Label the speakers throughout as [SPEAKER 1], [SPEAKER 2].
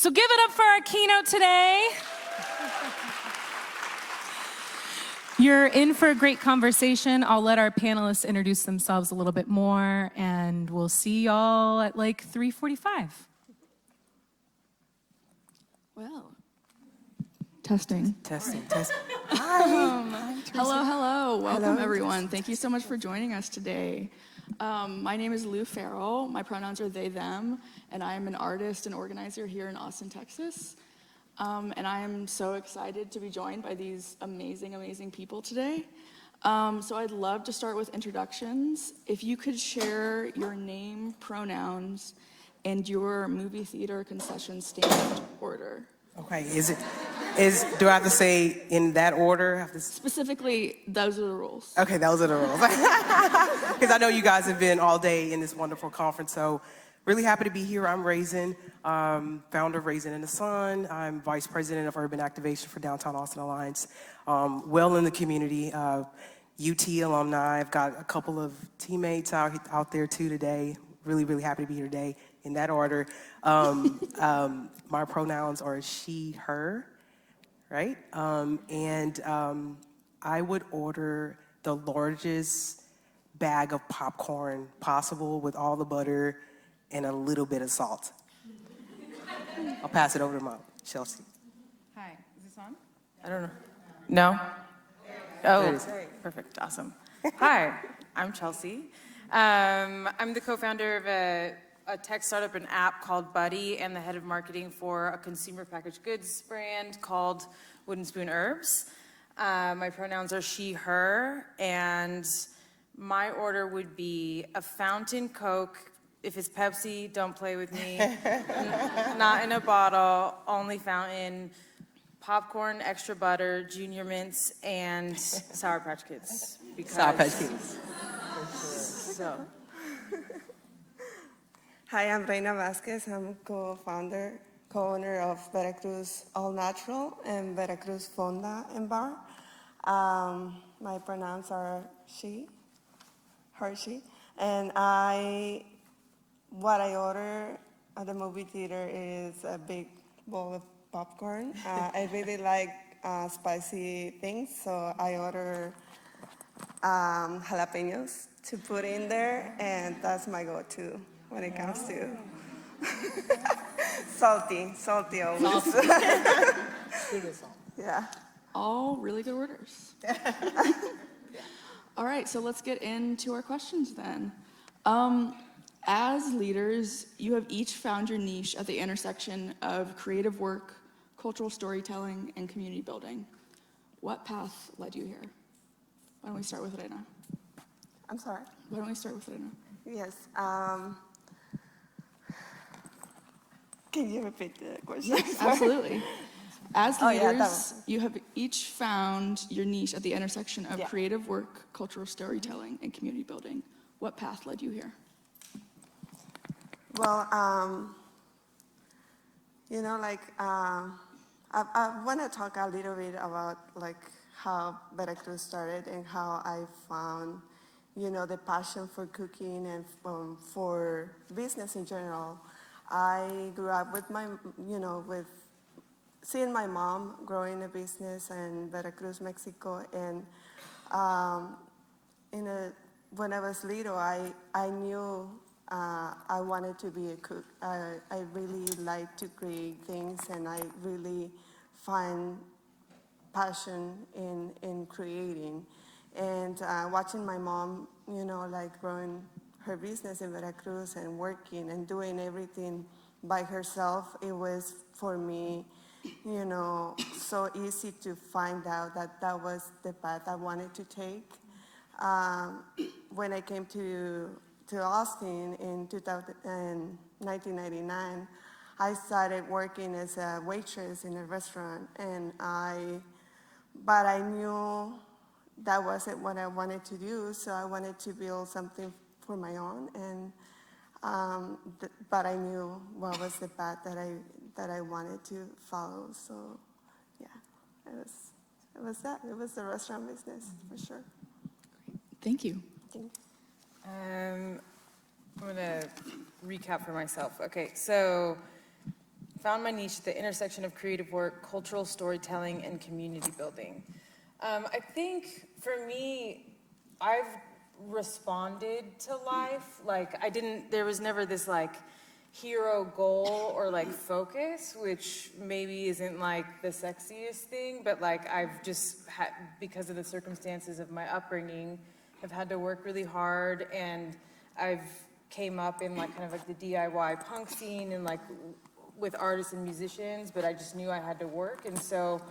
[SPEAKER 1] So give it up for our keynote today. You're in for a great conversation. I'll let our panelists introduce themselves a little bit more, and we'll see y'all at like 3:45.
[SPEAKER 2] Well, testing.
[SPEAKER 3] Hi.
[SPEAKER 2] Hello. Welcome, everyone. Thank you so much for joining us today. My name is Lou Farrell. My pronouns are they, them, and I am an artist and organizer here in Austin, Texas. And I am so excited to be joined by these amazing people today. So I'd love to start with introductions. If you could share your name, pronouns, and your movie theater concession stand order.
[SPEAKER 3] Okay, do I have to say in that order?
[SPEAKER 2] Specifically, those are the rules.
[SPEAKER 3] Okay, those are the rules. Because I know you guys have been all day in this wonderful conference, so really happy to be here. I'm RAASIN, founder of RAASIN and the Sun. I'm vice president of urban activation for Downtown Austin Alliance. Well in the community, UT alumni. I've got a couple of teammates out there too today. Really happy to be here today in that order. My pronouns are she, her, right? I would order the largest bag of popcorn possible with all the butter and a little bit of salt. I'll pass it over to Chelsea.
[SPEAKER 4] Hi, is this on? I don't know. No? Oh, perfect, awesome. Hi, I'm Chelsea. I'm the co-founder of a tech startup and app called Buddy and the head of marketing for a consumer packaged goods brand called Wooden Spoon Herbs. My pronouns are she, her, and my order would be a fountain Coke. If it's Pepsi, don't play with me. Not in a bottle, only fountain, popcorn, extra butter, Junior Mints, and Sour Patch Kids.
[SPEAKER 3] Sour Patch Kids.
[SPEAKER 4] So.
[SPEAKER 5] Hi, I'm Reina Vasquez. I'm co-owner of Veracruz All Natural and Veracruz Fonda and Bar. My pronouns are she, her, she, and what I order at the movie theater is a big bowl of popcorn. I really like spicy things, so I order jalapenos to put in there, and that's my go-to when it comes to salty always. Yeah.
[SPEAKER 2] All really good orders. All right, so let's get into our questions then. As leaders, you have each found your niche at the intersection of creative work, cultural storytelling, and community building. What path led you here? Why don't we start with Reina?
[SPEAKER 5] I'm sorry?
[SPEAKER 2] Why don't we start with Reina?
[SPEAKER 5] Yes. Can you repeat the question?
[SPEAKER 2] Yes, absolutely. As leaders, you have each found your niche at the intersection of creative work, cultural storytelling, and community building. What path led you here?
[SPEAKER 5] Well, I want to talk a little bit about how Veracruz started and how I found, the passion for cooking and for business in general. I grew up with with seeing my mom growing a business in Veracruz, Mexico, and when I was little, I knew I wanted to be a cook. I really like to create things, and I really find passion in creating. And watching my mom, growing her business in Veracruz and working and doing everything by herself, it was for me, so easy to find out that was the path I wanted to take. When I came to Austin in 1999, I started working as a waitress in a restaurant, but I knew that wasn't what I wanted to do, so I wanted to build something for my own, but I knew what was the path that I wanted to follow. So, yeah, it was that. It was the restaurant business for sure.
[SPEAKER 2] Thank you.
[SPEAKER 5] Thank you.
[SPEAKER 4] I'm going to recap for myself. Okay, so found my niche at the intersection of creative work, cultural storytelling, and community building. I think for me, I've responded to life. Like there was never this like hero goal or like focus, which maybe isn't like the sexiest thing, but like I've just had, because of the circumstances of my upbringing, have had to work really hard, and I've came up in like kind of like the DIY punk scene and like with artists and musicians, but I just knew I had to work. And so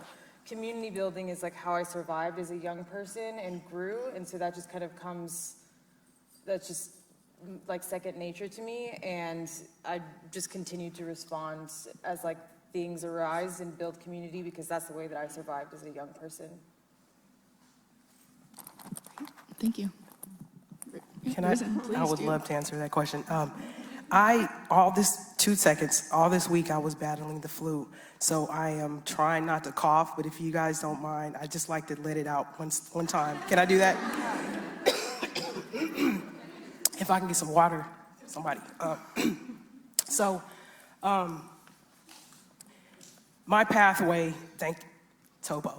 [SPEAKER 4] community building is like how I survived as a young person and grew. And so that just kind of comes, that's just like second nature to me. And I just continue to respond as like things arise and build community, because that's the way that I survived as a young person.
[SPEAKER 2] Thank you.
[SPEAKER 3] I would love to answer that question. All this week I was battling the flu. So I am trying not to cough, but if you guys don't mind, I just like to let it out one time. Can I do that? If I can get some water, somebody. My pathway, thank Tobo.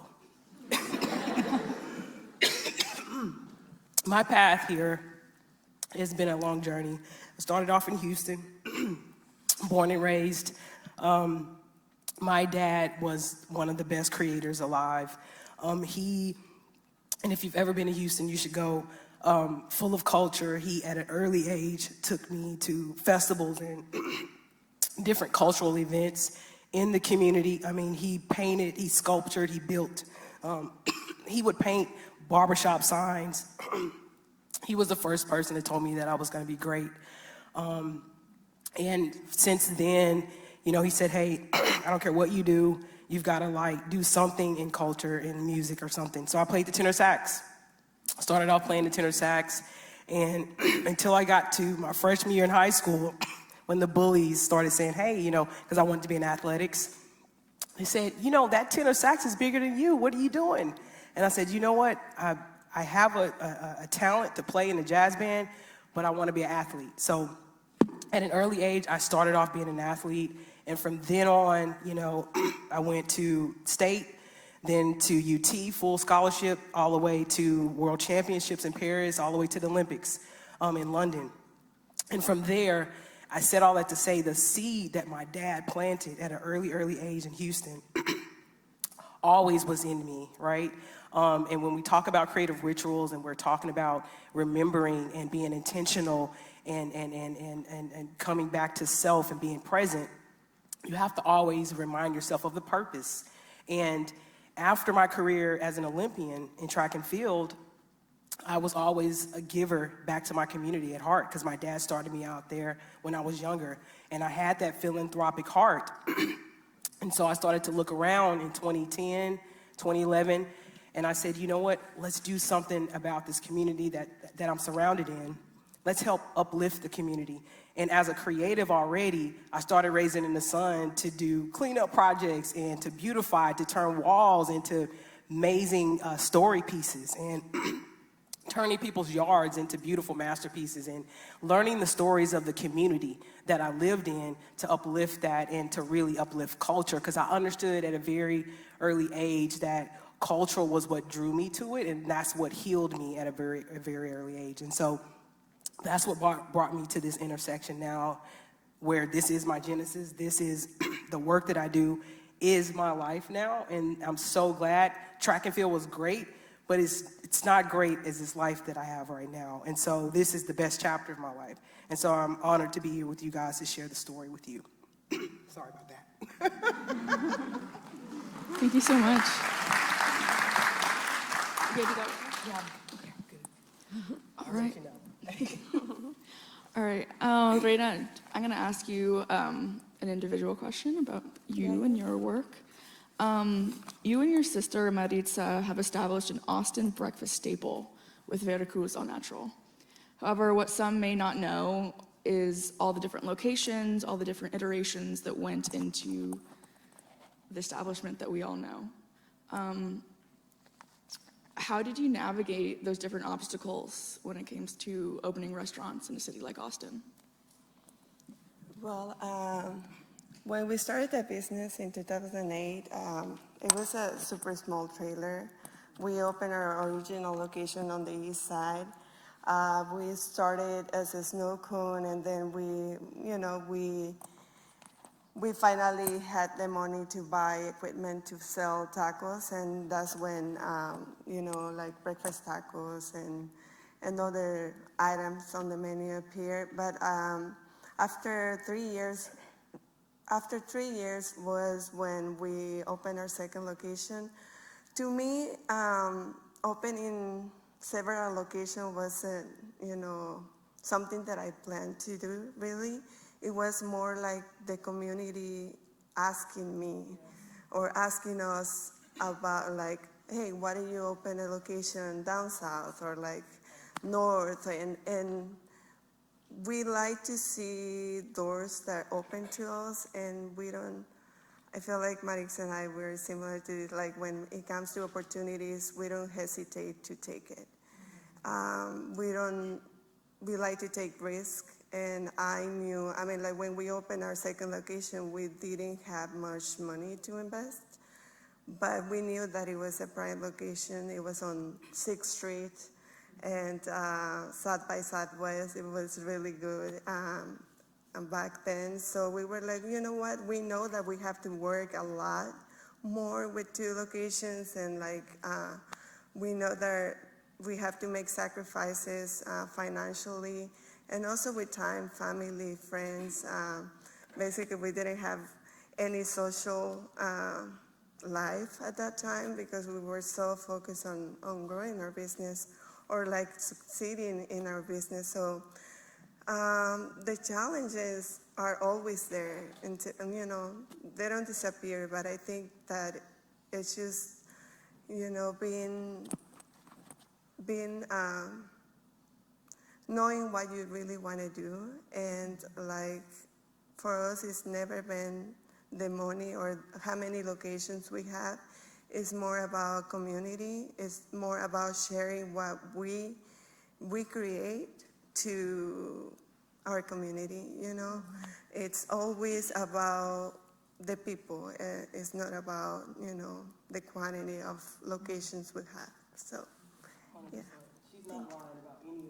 [SPEAKER 3] My path here has been a long journey. I started off in Houston, born and raised. My dad was one of the best creators alive. And if you've ever been to Houston, you should go. Full of culture. He, at an early age, took me to festivals and different cultural events in the community. I mean, he painted, he sculptured, he built. He would paint barbershop signs. He was the first person that told me that I was going to be great. And since then, you know, he said, hey, I don't care what you do, you've got to like do something in culture, in music or something. So I played the tenor sax. Started off playing the tenor sax, and until I got to my freshman year in high school, when the bullies started saying, hey, you know, because I wanted to be in athletics, they said, you know, that tenor sax is bigger than you. What are you doing? And I said, you know what? I have a talent to play in the jazz band, but I want to be an athlete. So at an early age, I started off being an athlete, and from then on, you know, I went to state, then to UT, full scholarship, all the way to World Championships in Paris, all the way to the Olympics in London. And from there, I said all that to say the seed that my dad planted at an early age in Houston always was in me, right? And when we talk about creative rituals and we're talking about remembering and being intentional and coming back to self and being present, you have to always remind yourself of the purpose. And after my career as an Olympian in track and field, I was always a giver back to my community at heart, because my dad started me out there when I was younger, and I had that philanthropic heart. And so I started to look around in 2010, 2011, and I said, you know what, let's do something about this community that I'm surrounded in. Let's help uplift the community. And as a creative already, I started Raisin in the Sun to do cleanup projects and to beautify, to turn walls into amazing story pieces, and turning people's yards into beautiful masterpieces, and learning the stories of the community that I lived in to uplift that and to really uplift culture, because I understood at a very early age that culture was what drew me to it, and that's what healed me at a very early age. And so that's what brought me to this intersection now, where this is my genesis. This is the work that I do is my life now, and I'm so glad. Track and field was great, but it's not great as this life that I have right now. And so this is the best chapter of my life. And so I'm honored to be here with you guys to share the story with you. Sorry about that.
[SPEAKER 2] Thank you so much. You good to go?
[SPEAKER 3] Yeah, okay, good.
[SPEAKER 2] All right. All right, Reina, I'm gonna ask you an individual question about you and your work. You and your sister, Maritza, have established an Austin breakfast staple with Veracruz All Natural. However, what some may not know is all the different locations, all the different iterations that went into the establishment that we all know. How did you navigate those different obstacles when it came to opening restaurants in a city like Austin?
[SPEAKER 5] Well, When we started the business in 2008, it was a super small trailer. We opened our original location on the east side. We started as a snow cone, and then we finally had the money to buy equipment to sell tacos, and that's when, like breakfast tacos and other items on the menu appeared. But after 3 years was when we opened our second location. To me, opening several locations wasn't, something that I planned to do, really. It was more like the community asking me or asking us about, like, hey, why don't you open a location down south or like north? And we like to see doors that open to us, and we don't, I feel like Marix and I, we're similar to, like, when it comes to opportunities, we don't hesitate to take it. We like to take risk, and like when we opened our second location, we didn't have much money to invest, but we knew that it was a prime location. It was on 6th Street, and South by Southwest. It was really good back then. So we were like, you know what? We know that we have to work a lot more with 2 locations, and like we know that we have to make sacrifices financially, and also with time, family, friends. Basically, we didn't have any social life at that time because we were so focused on growing our business or like succeeding in our business. So the challenges are always there, and they don't disappear, but I think that it's just, being knowing what you really want to do. And like for us, it's never been the money or how many locations we have. It's more about community. It's more about sharing what we create to our community, It's always about the people. It's not about, the quantity of locations we have. So, yeah.
[SPEAKER 3] She's not lying about any of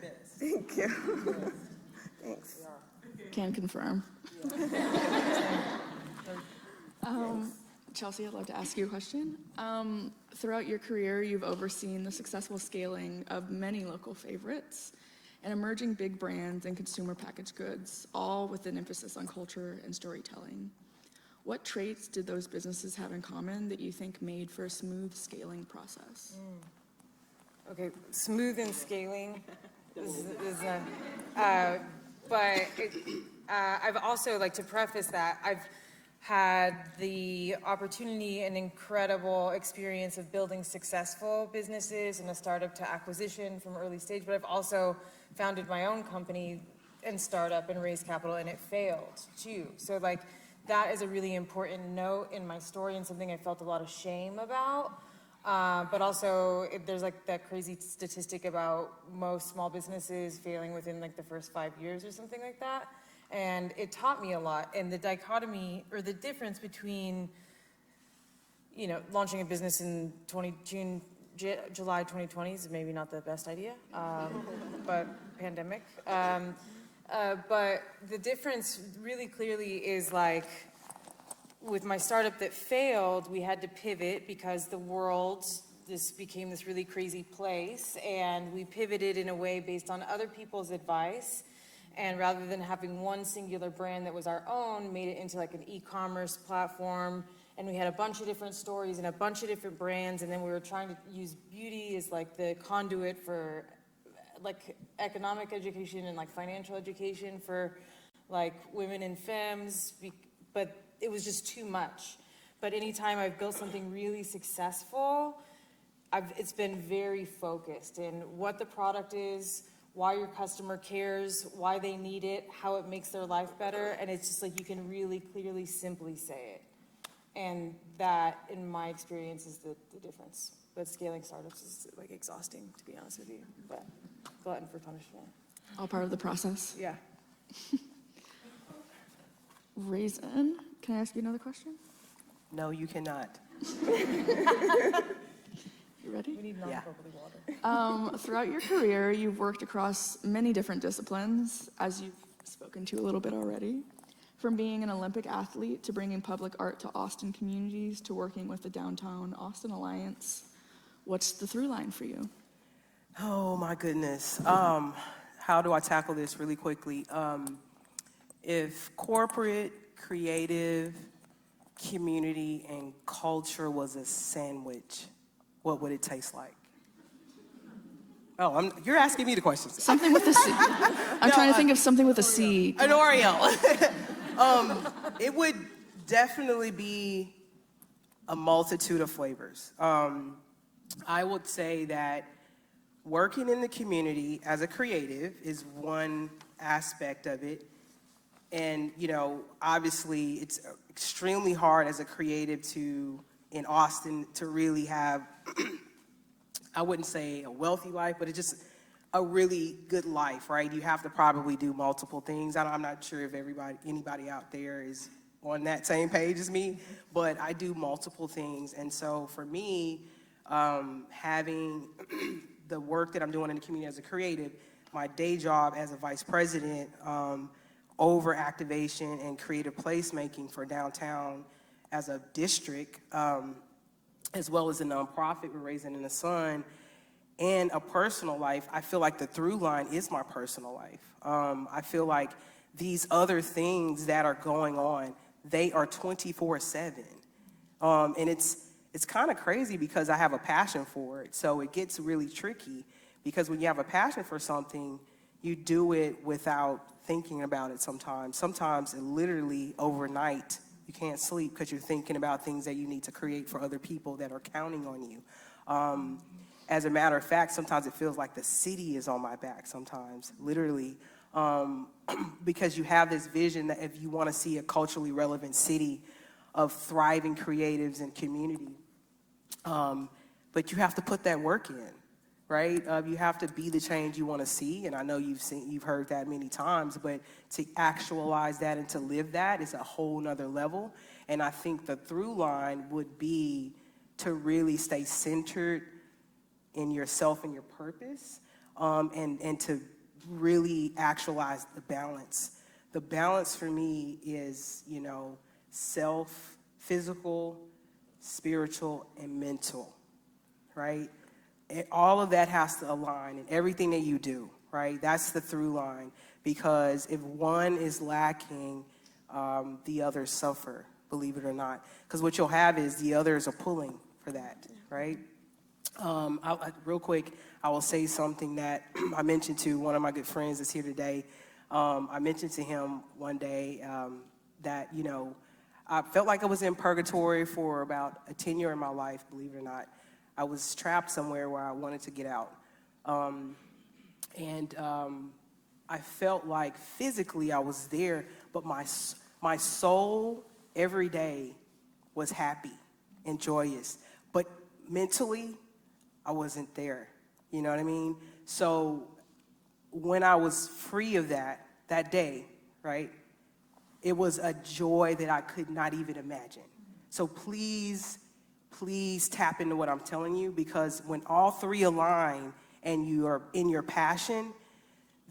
[SPEAKER 3] it.
[SPEAKER 5] Thank you. Thanks.
[SPEAKER 2] Can confirm. Chelsea, I'd love to ask you a question. Throughout your career, you've overseen the successful scaling of many local favorites and emerging big brands and consumer packaged goods, all with an emphasis on culture and storytelling. What traits did those businesses have in common that you think made for a smooth scaling process?
[SPEAKER 4] Okay, smooth and scaling I've also, like, to preface that, I've had the opportunity and incredible experience of building successful businesses and a startup to acquisition from early stage, but I've also founded my own company and startup and raised capital, and it failed too. So like that is a really important note in my story and something I felt a lot of shame about. But also there's like that crazy statistic about most small businesses failing within like the first 5 years or something like that. And it taught me a lot. And the dichotomy or the difference between, launching a business in July 2020 is maybe not the best idea, but pandemic. But the difference really clearly is like, with my startup that failed, we had to pivot because the world, this became this really crazy place, and we pivoted in a way based on other people's advice. And rather than having one singular brand that was our own, made it into like an e-commerce platform. And we had a bunch of different stories and a bunch of different brands. And then we were trying to use beauty as like the conduit for like economic education and like financial education for like women and femmes. But it was just too much. But anytime I've built something really successful, it's been very focused in what the product is, why your customer cares, why they need it, how it makes their life better, and it's just like you can really clearly, simply say it. And that, in my experience, is the difference. But scaling startups is like exhausting, to be honest with you, but glutton for punishment.
[SPEAKER 2] All part of the process.
[SPEAKER 4] Yeah.
[SPEAKER 2] RAASIN, can I ask you another question?
[SPEAKER 3] No, you cannot.
[SPEAKER 2] You ready?
[SPEAKER 4] We need
[SPEAKER 3] Yeah.
[SPEAKER 4] non-bubbly water.
[SPEAKER 2] Throughout your career, you've worked across many different disciplines, as you've spoken to a little bit already. From being an Olympic athlete to bringing public art to Austin communities to working with the Downtown Austin Alliance, what's the through line for you?
[SPEAKER 3] Oh my goodness. How do I tackle this really quickly? If corporate, creative, community, and culture was a sandwich, what would it taste like? Oh, you're asking me the questions.
[SPEAKER 2] Something with a C. I'm trying to think of something with a C.
[SPEAKER 3] An Oreo. It would definitely be a multitude of flavors. I would say that working in the community as a creative is one aspect of it. And, you know, obviously it's extremely hard as a creative in Austin to really have, I wouldn't say a wealthy life, but it's just a really good life, right? You have to probably do multiple things. I'm not sure if anybody out there is on that same page as me, but I do multiple things. And so for me, having the work that I'm doing in the community as a creative, my day job as a vice president, over activation and creative placemaking for downtown as a district, as well as a nonprofit we're raising in the sun, and a personal life, I feel like the through line is my personal life. I feel like these other things that are going on, they are 24/7. And it's kind of crazy because I have a passion for it. So it gets really tricky because when you have a passion for something, you do it without thinking about it sometimes. Sometimes it literally overnight, you can't sleep because you're thinking about things that you need to create for other people that are counting on you. As a matter of fact, sometimes it feels like the city is on my back sometimes, literally, because you have this vision that if you want to see a culturally relevant city of thriving creatives and community, but you have to put that work in, right? You have to be the change you want to see, and I know you've heard that many times, but to actualize that and to live that is a whole nother level. And I think the through line would be to really stay centered in yourself and your purpose, and to really actualize the balance. The balance for me is, you know, self, physical, spiritual, and mental, right? All of that has to align in everything that you do, right? That's the through line, because if one is lacking, the others suffer, believe it or not. Because what you'll have is the others are pulling for that, right? Real quick, I will say something that I mentioned to one of my good friends that's here today. I mentioned to him one day that, you know, I felt like I was in purgatory for about a tenure in my life, believe it or not. I was trapped somewhere where I wanted to get out. I felt like physically I was there, but my soul every day was happy and joyous. But mentally, I wasn't there. You know what I mean? So when I was free of that day, right, it was a joy that I could not even imagine. So please tap into what I'm telling you, because when all three align and you are in your passion,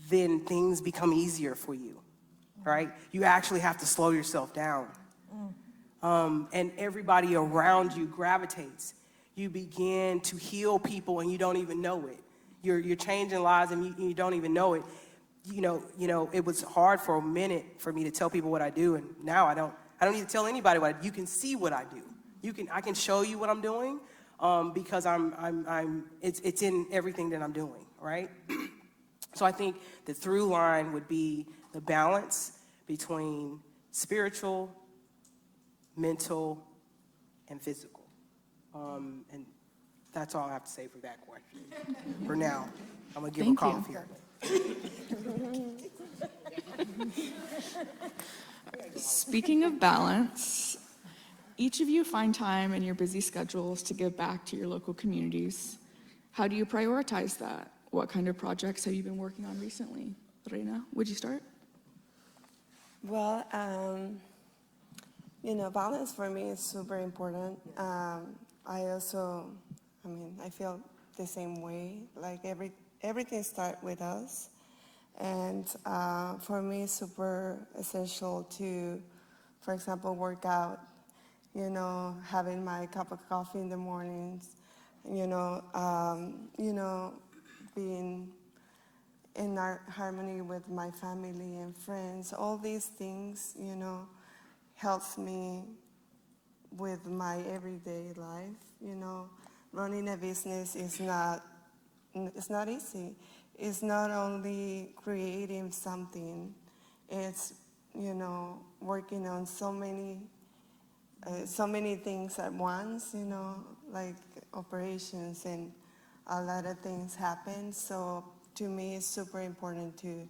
[SPEAKER 3] then things become easier for you, right? You actually have to slow yourself down. And everybody around you gravitates. You begin to heal people and you don't even know it. You're changing lives and you don't even know it. You know, it was hard for a minute for me to tell people what I do, and now I don't need to tell anybody what I do. You can see what I do. I can show you what I'm doing, because it's in everything that I'm doing, right? So I think the through line would be the balance between spiritual, mental, and physical. And that's all I have to say for that question. For now, I'm gonna give a call here.
[SPEAKER 2] Speaking of balance, each of you find time in your busy schedules to give back to your local communities. How do you prioritize that? What kind of projects have you been working on recently? Reina, would you start?
[SPEAKER 5] Well, balance for me is super important. I feel the same way. Like everything starts with us. And for me, it's super essential to, for example, work out, having my cup of coffee in the mornings, being in harmony with my family and friends. All these things, helps me with my everyday life. Running a business is not easy. It's not only creating something, it's, working on so many things at once, like operations, and a lot of things happen. So to me, it's super important to,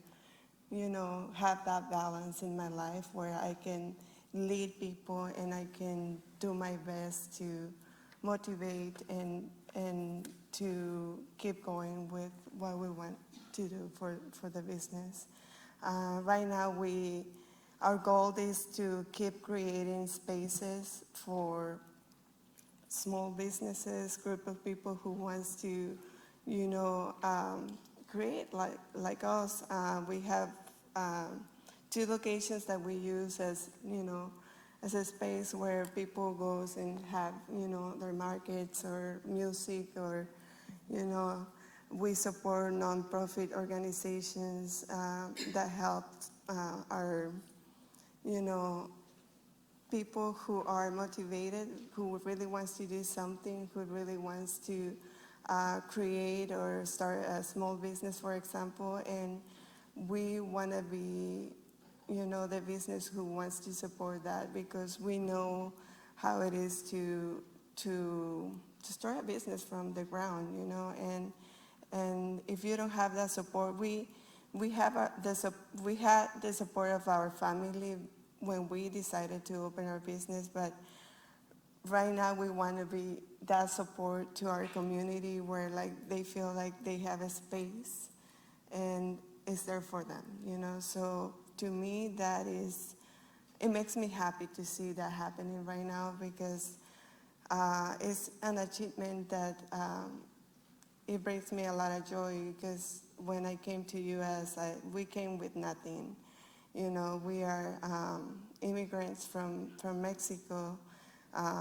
[SPEAKER 5] have that balance in my life where I can lead people and I can do my best to motivate and to keep going with what we want to do for the business. Right now, our goal is to keep creating spaces for small businesses, group of people who wants to, create like us. We have 2 locations that we use as, as a space where people goes and have, their markets or music or, we support nonprofit organizations that help our, people who are motivated, who really wants to do something, who really wants to create or start a small business, for example, and we want to be, the business who wants to support that, because we know how it is to start a business from the ground, and if you don't have that support, we had the support of our family when we decided to open our business, but right now we want to be that support to our community where they feel like they have a space and it's there for them, So to me, it makes me happy to see that happening right now, because it's an achievement that it brings me a lot of joy, because when I came to US, we came with nothing. We are immigrants from Mexico,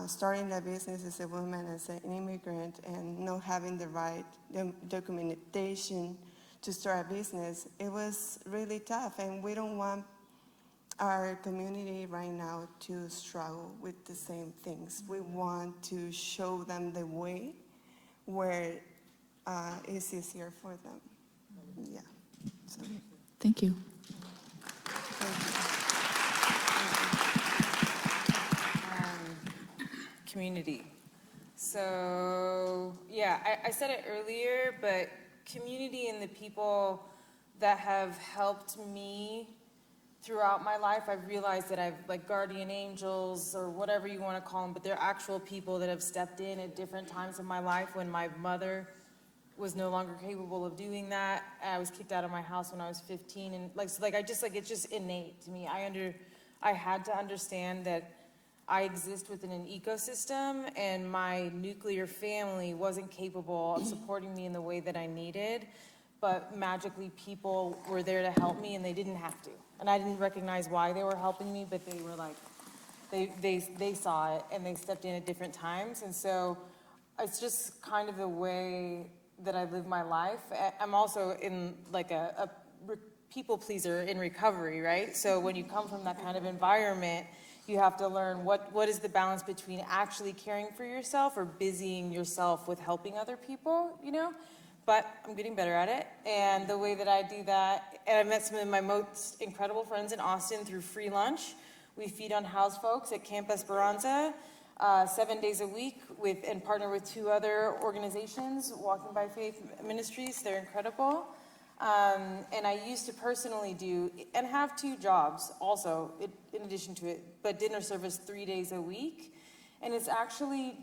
[SPEAKER 5] starting a business as a woman, as an immigrant, and not having the right documentation to start a business. It was really tough, and we don't want our community right now to struggle with the same things. We want to show them the way where it's easier for them. Yeah. So.
[SPEAKER 2] Thank you.
[SPEAKER 4] Community. So, yeah, I said it earlier, but community and the people that have helped me throughout my life, I've realized that I've, like, guardian angels or whatever you want to call them, but they're actual people that have stepped in at different times of my life when my mother was no longer capable of doing that. I was kicked out of my house when I was 15, and it's just innate to me. I had to understand that I exist within an ecosystem, and my nuclear family wasn't capable of supporting me in the way that I needed, but magically people were there to help me, and they didn't have to. And I didn't recognize why they were helping me, but they were like, they saw it, and they stepped in at different times. And so it's just kind of the way that I live my life. I'm also in like a people pleaser in recovery, right? So when you come from that kind of environment, you have to learn what is the balance between actually caring for yourself or busying yourself with helping other people, But I'm getting better at it. And the way that I do that, and I met some of my most incredible friends in Austin through free lunch. We feed on house folks at Camp Esperanza 7 days a week and partner with 2 other organizations, Walking by Faith Ministries. They're incredible. And I used to personally do, and have 2 jobs also in addition to it, but dinner service 3 days a week. And it's actually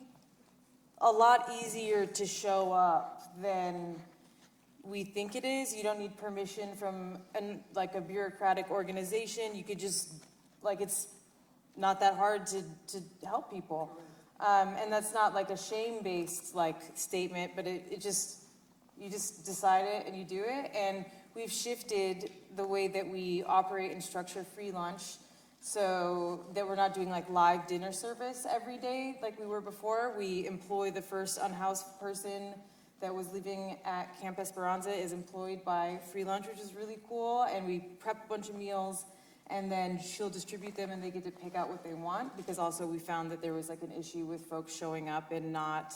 [SPEAKER 4] a lot easier to show up than we think it is. You don't need permission from a bureaucratic organization. You could just, not that hard to help people. And that's not like a shame-based like statement, but you just decide it and you do it. And we've shifted the way that we operate and structure free lunch so that we're not doing like live dinner service every day like we were before. We employ the first unhoused person that was living at Camp Esperanza is employed by free lunch, which is really cool. And we prep a bunch of meals and then she'll distribute them and they get to pick out what they want, because also we found that there was like an issue with folks showing up and not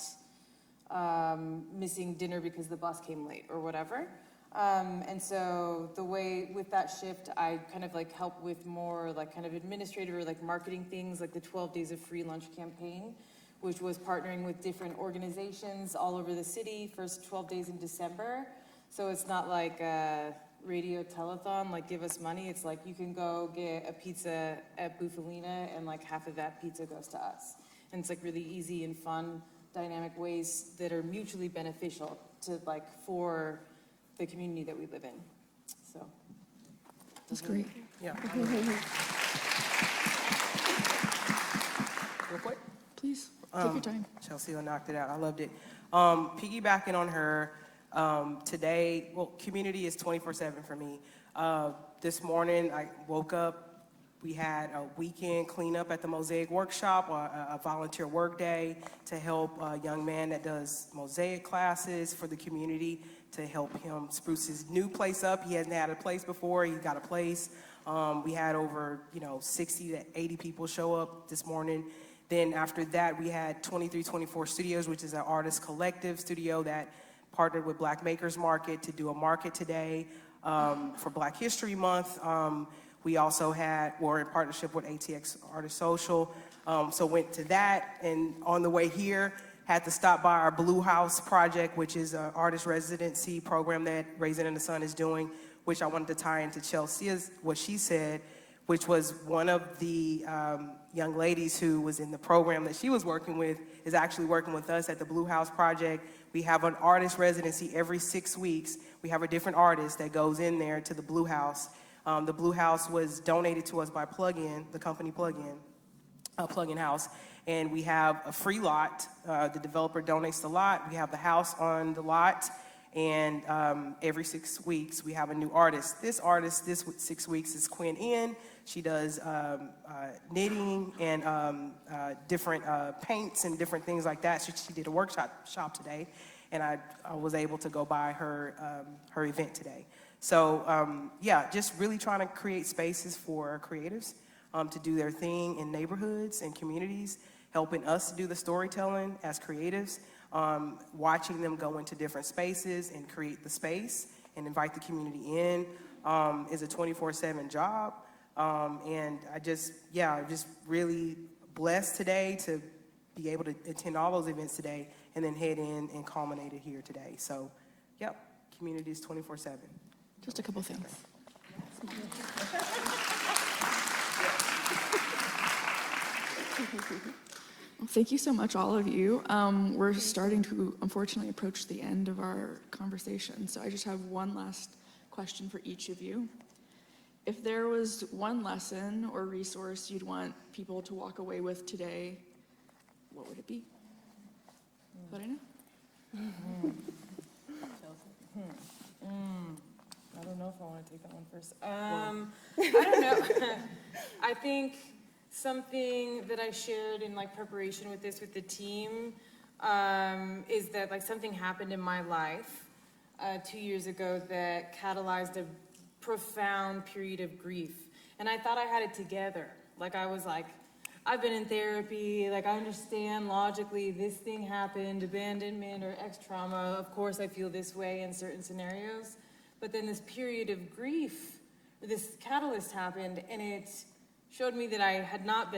[SPEAKER 4] missing dinner because the bus came late or whatever. And so the way with that shift, I kind of like help with more like kind of administrative or like marketing things, like the 12 Days of Free Lunch campaign, which was partnering with different organizations all over the city, first 12 days in December. So it's not like a radio telethon, like give us money. It's like you can go get a pizza at Bufalina and like half of that pizza goes to us. And it's like really easy and fun, dynamic ways that are mutually beneficial to like for the community that we live in. So
[SPEAKER 2] That's great.
[SPEAKER 3] Yeah. Real quick.
[SPEAKER 2] Please, take your time.
[SPEAKER 3] Chelsea knocked it out. I loved it. Piggybacking on her, today, well, community is 24/7 for me. This morning, I woke up, we had a weekend cleanup at the Mosaic Workshop, a volunteer work day to help a young man that does mosaic classes for the community to help him spruce his new place up. He hasn't had a place before, he got a place. We had over, 60 to 80 people show up this morning. Then after that, we had 2324 Studios, which is an artist collective studio that partnered with Black Makers Market to do a market today for Black History Month. We also we're in partnership with ATX Artist Social, so went to that, and on the way here, had to stop by our Blue House project, which is an artist residency program that Raisin and the Sun is doing, which I wanted to tie into Chelsea's, what she said, which was one of the young ladies who was in the program that she was working with is actually working with us at the Blue House project. We have an artist residency every 6 weeks. We have a different artist that goes in there to the Blue House. The Blue House was donated to us by Plug-in, the company Plug-in House, and we have a free lot. The developer donates the lot. We have the house on the lot, and every 6 weeks we have a new artist. This artist this 6 weeks is Quinn N. She does knitting and different paints and different things like that. She did a workshop today, and I was able to go by her event today. So yeah, just really trying to create spaces for creatives to do their thing in neighborhoods and communities, helping us to do the storytelling as creatives, watching them go into different spaces and create the space and invite the community in is a 24/7 job. And I'm just really blessed today to be able to attend all those events today and then head in and culminate it here today. So, yep, community is 24/7.
[SPEAKER 2] Just a couple things. Well, thank you so much, all of you. We're starting to, unfortunately, approach the end of our conversation. So I just have one last question for each of you. If there was one lesson or resource you'd want people to walk away with today, what would it be? Let I know.
[SPEAKER 4] I don't know if I want to take that one first. I don't know. I think something that I shared in like preparation with this with the team is that like something happened in my life 2 years ago that catalyzed a profound period of grief. And I thought I had it together. Like I was like, I've been in therapy, like I understand logically this thing happened, abandonment or ex-trauma. Of course I feel this way in certain scenarios. But then this period of grief, this catalyst happened, and it showed me that I had not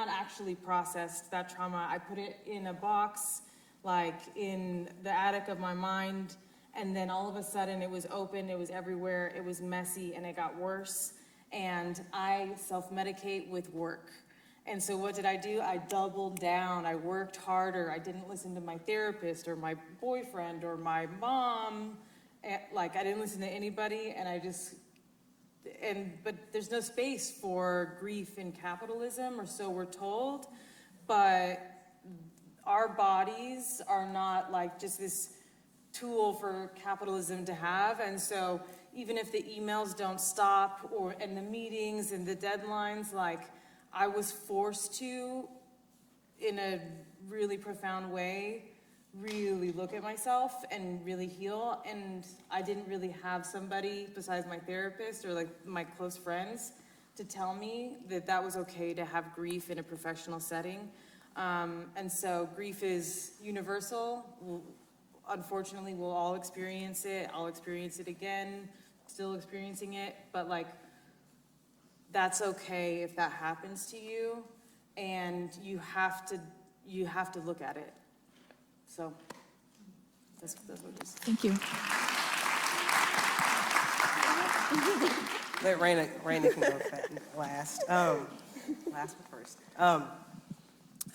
[SPEAKER 4] actually processed that trauma. I put it in a box, like in the attic of my mind, and then all of a sudden it was open, it was everywhere, it was messy, and it got worse. And I self-medicate with work. And so what did I do? I doubled down, I worked harder, I didn't listen to my therapist or my boyfriend or my mom. Like I didn't listen to anybody, and I just but there's no space for grief in capitalism, or so we're told. But our bodies are not like just this tool for capitalism to have, and so even if the emails don't stop, and the meetings and the deadlines, like I was forced to, in a really profound way, really look at myself and really heal. And I didn't really have somebody besides my therapist or like my close friends to tell me that that was okay to have grief in a professional setting. And so grief is universal. Unfortunately, we'll all experience it. I'll experience it again, still experiencing it, but like, that's okay if that happens to you, and you have to look at it. So that's what it is.
[SPEAKER 1] Thank you.
[SPEAKER 3] Let Raina can go last. Last but first.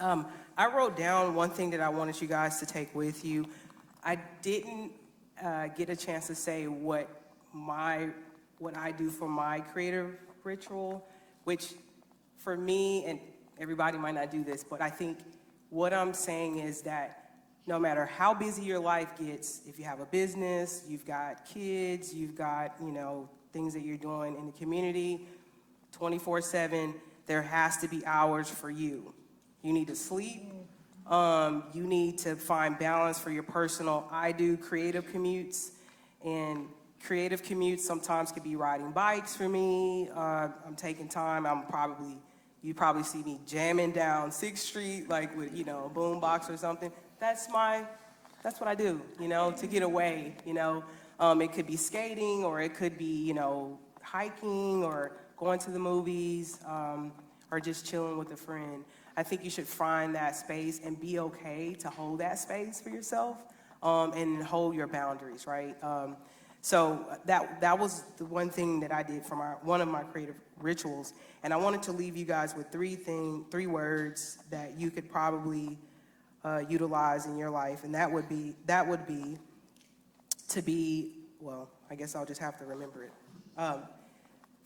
[SPEAKER 3] I wrote down one thing that I wanted you guys to take with you. I didn't get a chance to say what I do for my creative ritual, which for me, and everybody might not do this, but I think what I'm saying is that no matter how busy your life gets, if you have a business, you've got kids, you've got, things that you're doing in the community, 24/7, there has to be hours for you. You need to sleep. You need to find balance for your personal. I do creative commutes, and creative commutes sometimes could be riding bikes for me. I'm taking time. You probably see me jamming down 6th Street, like with, a boom box or something. That's what I do, to get away, It could be skating, or it could be, hiking, or going to the movies, or just chilling with a friend. I think you should find that space and be okay to hold that space for yourself, and hold your boundaries, right? So that was the one thing that I did for one of my creative rituals, and I wanted to leave you guys with three words that you could probably utilize in your life, and that would be to be, well, I guess I'll just have to remember it.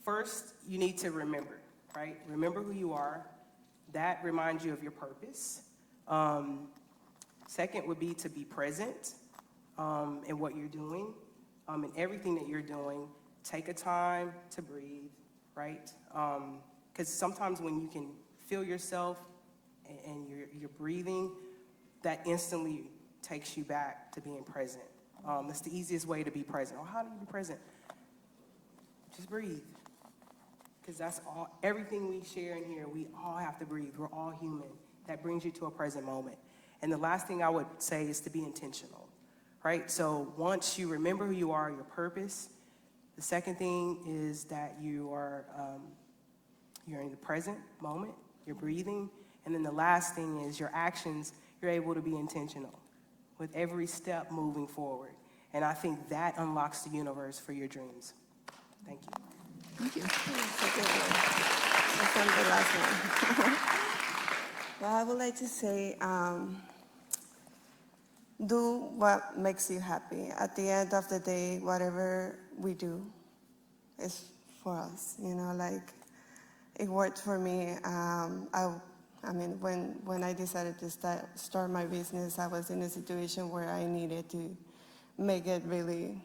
[SPEAKER 3] First, you need to remember, right? Remember who you are. That reminds you of your purpose. Second would be to be present in what you're doing, in everything that you're doing. Take a time to breathe, right? Because sometimes when you can feel yourself and you're breathing, that instantly takes you back to being present. That's the easiest way to be present. Oh, how do you be present? Just breathe. Because that's all, everything we share in here, we all have to breathe. We're all human. That brings you to a present moment. And the last thing I would say is to be intentional, right? So once you remember who you are, your purpose, the second thing is that you're in the present moment, you're breathing. And then the last thing is your actions, you're able to be intentional with every step moving forward. And I think that unlocks the universe for your dreams. Thank you.
[SPEAKER 2] Thank you.
[SPEAKER 5] That's a good one. That's on the last one. Well, I would like to say, do what makes you happy. At the end of the day, whatever we do is for us. Like, it worked for me. I mean, when I decided to start my business, I was in a situation where I needed to make a really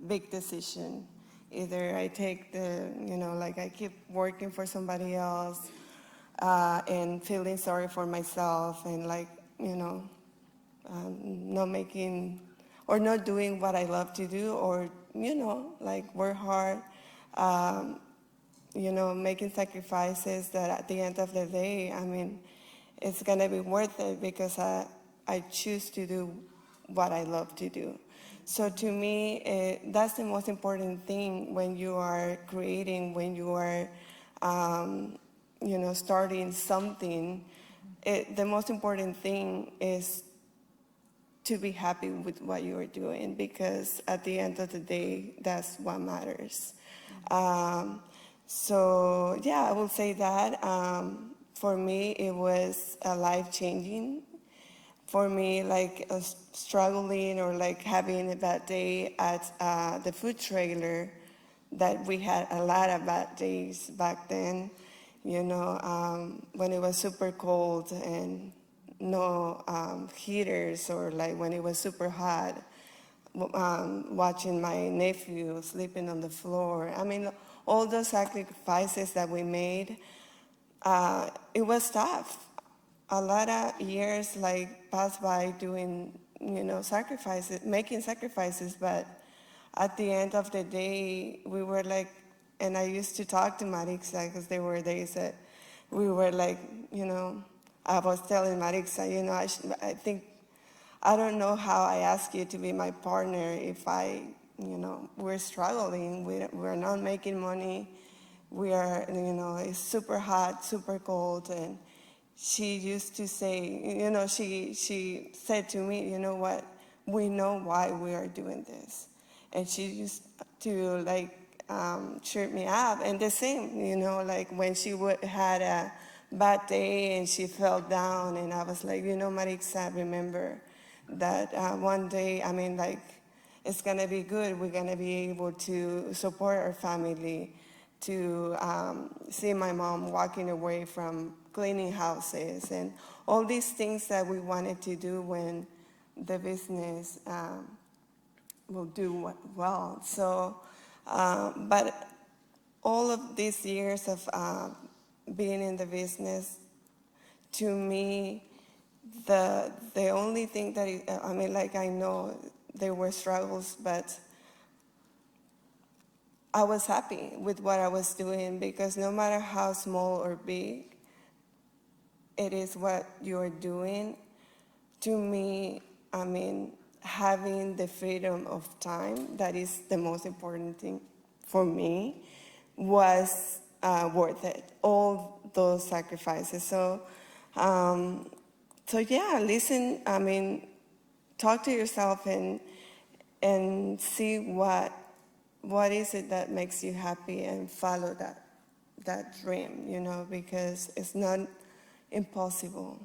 [SPEAKER 5] big decision. Either I take I keep working for somebody else and feeling sorry for myself and not making or not doing what I love to do, or, work hard, making sacrifices that at the end of the day, I mean, it's gonna be worth it because I choose to do what I love to do. So to me, that's the most important thing when you are creating, when you are, starting something. The most important thing is to be happy with what you are doing, because at the end of the day, that's what matters. So yeah, I will say that. For me, it was life-changing. For me, struggling or having a bad day at the food trailer, that we had a lot of bad days back then, you know, when it was super cold and no heaters, or like when it was super hot, watching my nephew sleeping on the floor. I mean, all those sacrifices that we made, it was tough. A lot of years like passed by doing, you know, sacrifices, making sacrifices, but at the end of the day, we were like, and I used to talk to Marixa, because there were days that we were like, you know, I was telling Marixa, you know, I think, I don't know how I ask you to be my partner if you know, we're struggling, we're not making money, we are, you know, it's super hot, super cold, and she used to say, you know, she said to me, you know what, we know why we are doing this. And she used to like cheer me up. And the same, you know, like when she had a bad day and she fell down, and I was like, you know, Marixa, remember that one day, I mean, like, it's gonna be good. We're gonna be able to support our family, to see my mom walking away from cleaning houses, and all these things that we wanted to do when the business will do well. So, but all of these years of being in the business, to me, the only thing that I mean, like, I know there were struggles, but I was happy with what I was doing, because no matter how small or big it is what you're doing, to me, I mean, having the freedom of time, that is the most important thing for me, was worth it, all those sacrifices. So yeah, listen, I mean, talk to yourself and see what is it that makes you happy, and follow that dream, you know, because it's not impossible.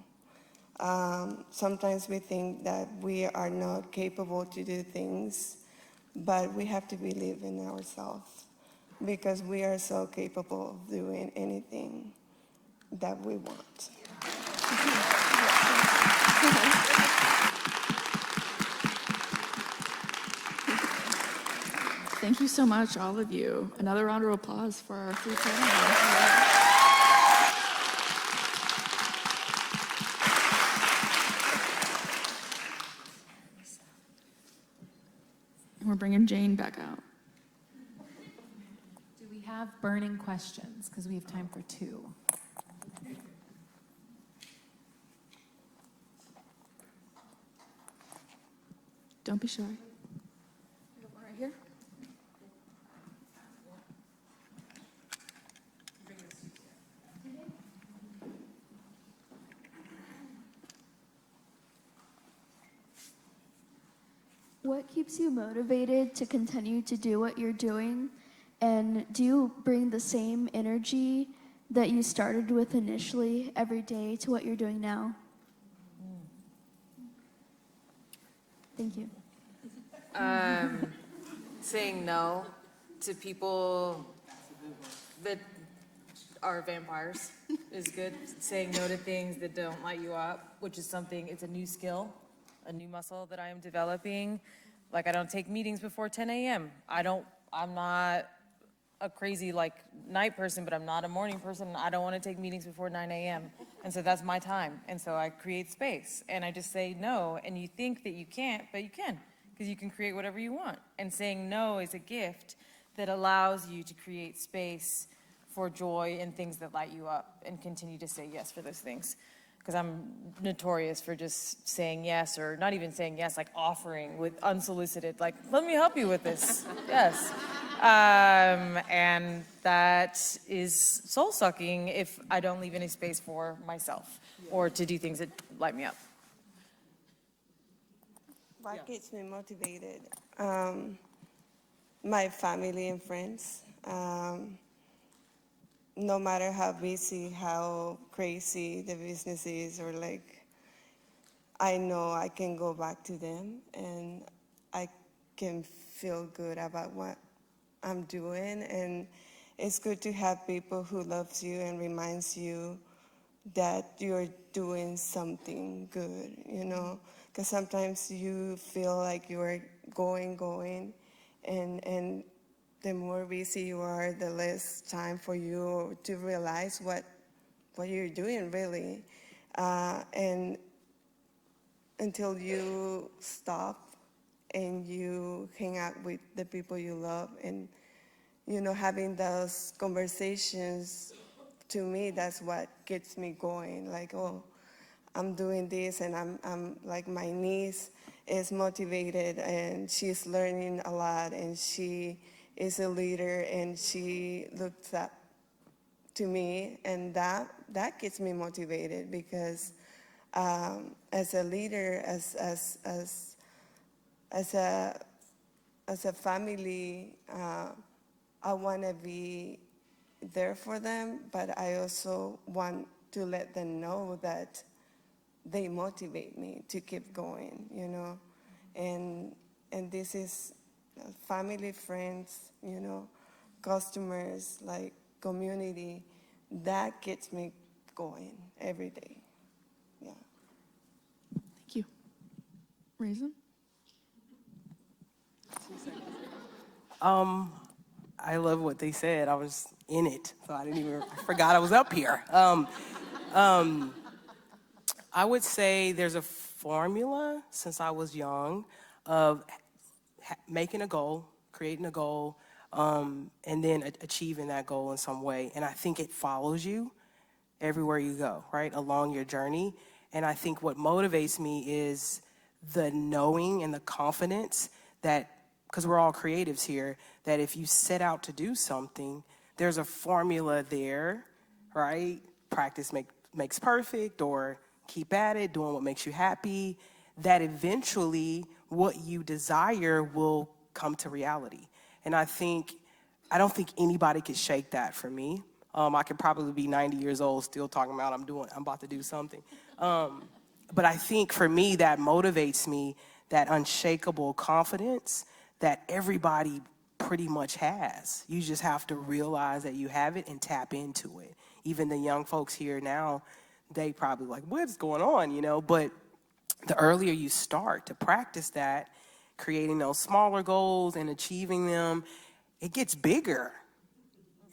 [SPEAKER 5] Sometimes we think that we are not capable to do things, but we have to believe in ourselves, because we are so capable of doing anything that we want.
[SPEAKER 2] Thank you so much, all of you. Another round of applause for our three panelists. We're bringing Jane back out.
[SPEAKER 1] Do we have burning questions? Because we have time for 2.
[SPEAKER 2] Don't be shy. Right here.
[SPEAKER 6] What keeps you motivated to continue to do what you're doing? And do you bring the same energy that you started with initially every day to what you're doing now? Thank you.
[SPEAKER 4] Saying no to people that are vampires is good. Saying no to things that don't light you up, which is something, it's a new skill, a new muscle that I am developing. Like, I don't take meetings before 10 a.m. I'm not a crazy like night person, but I'm not a morning person. I don't want to take meetings before 9 a.m. And so that's my time. And so I create space and I just say no. And you think that you can't, but you can, because you can create whatever you want. And saying no is a gift that allows you to create space for joy and things that light you up, and continue to say yes for those things. Because I'm notorious for just saying yes, or not even saying yes, like offering with unsolicited, like, let me help you with this, yes. And that is soul-sucking if I don't leave any space for myself or to do things that light me up.
[SPEAKER 5] What gets me motivated? My family and friends. No matter how busy, how crazy the business is, or like, I know I can go back to them and I can feel good about what I'm doing, and it's good to have people who loves you and reminds you that you're doing something good, you know, because sometimes you feel like you're going, and the more busy you are, the less time for you to realize what you're doing really, and until you stop and you hang out with the people you love, and you know, having those conversations, to me, that's what gets me going. Like, oh, I'm doing this, and I'm like, my niece is motivated, and she's learning a lot, and she is a leader, and she looks up to me, and that gets me motivated, because as a leader, as a family, I want to be there for them, but I also want to let them know that they motivate me to keep going, you know, and this is family, friends, you know, customers, like community, that gets me going every day. Yeah.
[SPEAKER 2] Thank you. Raisin?
[SPEAKER 3] I love what they said. I was in it, so I forgot I was up here. I would say there's a formula since I was young of making a goal, creating a goal, and then achieving that goal in some way. And I think it follows you everywhere you go, right, along your journey. And I think what motivates me is the knowing and the confidence that, because we're all creatives here, that if you set out to do something, there's a formula there, right? Practice makes perfect, or keep at it, doing what makes you happy, that eventually what you desire will come to reality. And I don't think anybody could shake that for me. I could probably be 90 years old still talking about I'm about to do something. But I think for me, that motivates me, that unshakable confidence that everybody pretty much has. You just have to realize that you have it and tap into it. Even the young folks here now, they probably like, what's going on, you know? But the earlier you start to practice that, creating those smaller goals and achieving them, it gets bigger.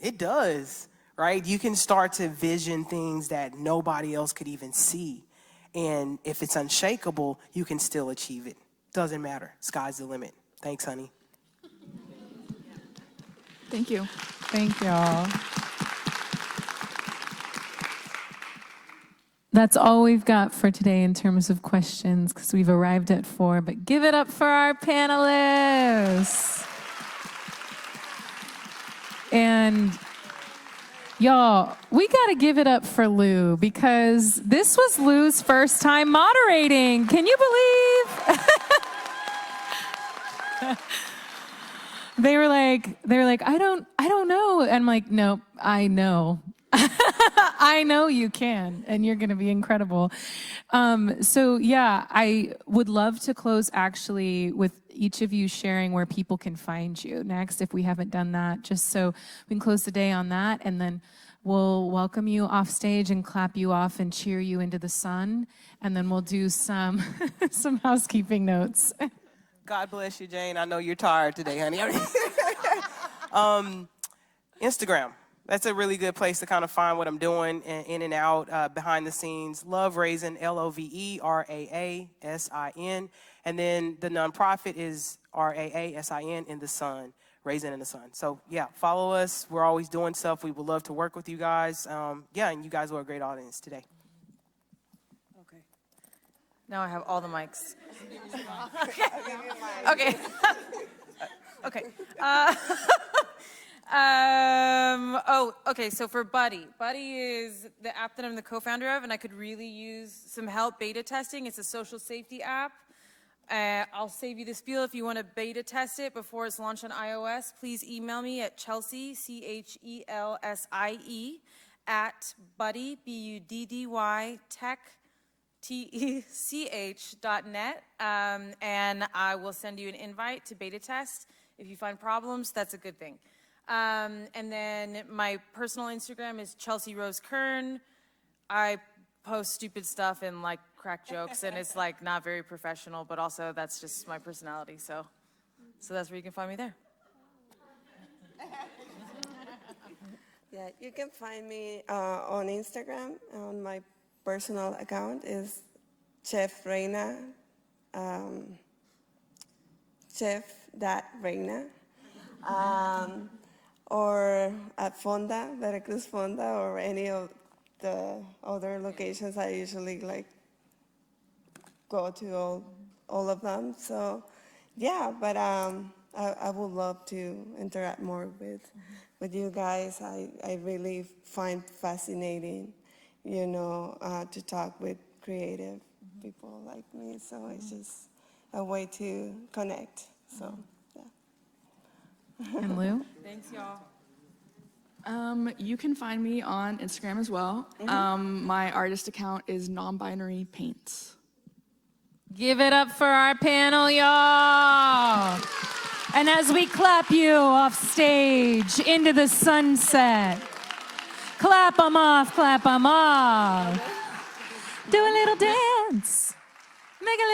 [SPEAKER 3] It does, right? You can start to vision things that nobody else could even see. And if it's unshakable, you can still achieve it. Doesn't matter. Sky's the limit. Thanks, honey.
[SPEAKER 2] Thank you.
[SPEAKER 1] Thank y'all. That's all we've got for today in terms of questions, because we've arrived at 4, but give it up for our panelists. And y'all, we got to give it up for Lou, because this was Lou's first time moderating. Can you believe? They were like, I don't know. And I'm like, no, I know. I know you can, and you're going to be incredible. So yeah, I would love to close actually with each of you sharing where people can find you next, if we haven't done that, just so we can close the day on that, and then we'll welcome you off stage and clap you off and cheer you into the sun, and then we'll do some some housekeeping notes.
[SPEAKER 3] God bless you, Jane. I know you're tired today, honey. Instagram. That's a really good place to kind of find what I'm doing in and out, behind the scenes. Love RAASIN, LOVERAASIN. And then the nonprofit is RAASIN in the sun, RAASIN in the sun. So yeah, follow us. We're always doing stuff. We would love to work with you guys. Yeah, and you guys were a great audience today.
[SPEAKER 4] Okay. Now I have all the mics. Okay. Okay. Okay, so for Buddy. Buddy is the app that I'm the co-founder of, and I could really use some help beta testing. It's a social safety app. I'll save you the spiel. If you want to beta test it before it's launched on iOS, please email me at CHELSIE, CHELSIE, at Buddy, BUDDY, tech.net, and I will send you an invite to beta test. If you find problems, that's a good thing. And then my personal Instagram is Chelsea Rose Kern. I post stupid stuff and like crack jokes, and it's like not very professional, but also that's just my personality. So that's where you can find me there.
[SPEAKER 5] Yeah, you can find me on Instagram. On my personal account is Chef Reina, Chef.Reina, or at Fonda, Veracruz Fonda, or any of the other locations. I usually like go to all of them. So yeah, but I would love to interact more with you guys. I really find fascinating, you know, to talk with creative people like me. So it's just a way to connect. So yeah.
[SPEAKER 1] And Lou?
[SPEAKER 4] Thanks, y'all.
[SPEAKER 2] You can find me on Instagram as well. My artist account is non-binary paints.
[SPEAKER 1] Give it up for our panel, y'all. And as we clap you off stage into the sunset, clap 'em off, clap 'em off. Do a little dance. Make a little